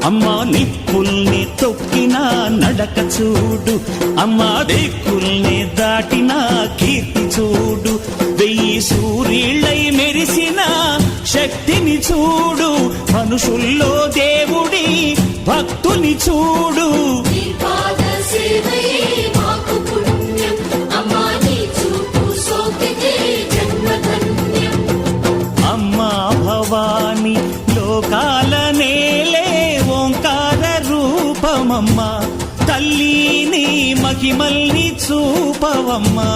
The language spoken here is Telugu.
అమ్మా నిప్పుల్ని తొక్కిన నడక చూడు, అమ్మా దిక్కుల్ని దాటిన కీర్తి చూడు, 1000 సూర్యుళ్ళై మెరిసిన శక్తిని చూడు, మనుషుల్లో దేవుడి భక్తుని చూడు. అమ్మా భవాని లోకాల నేలే ఓంకార రూపమమ్మా, తల్లిని మహిమల్ని చూపవమ్మా.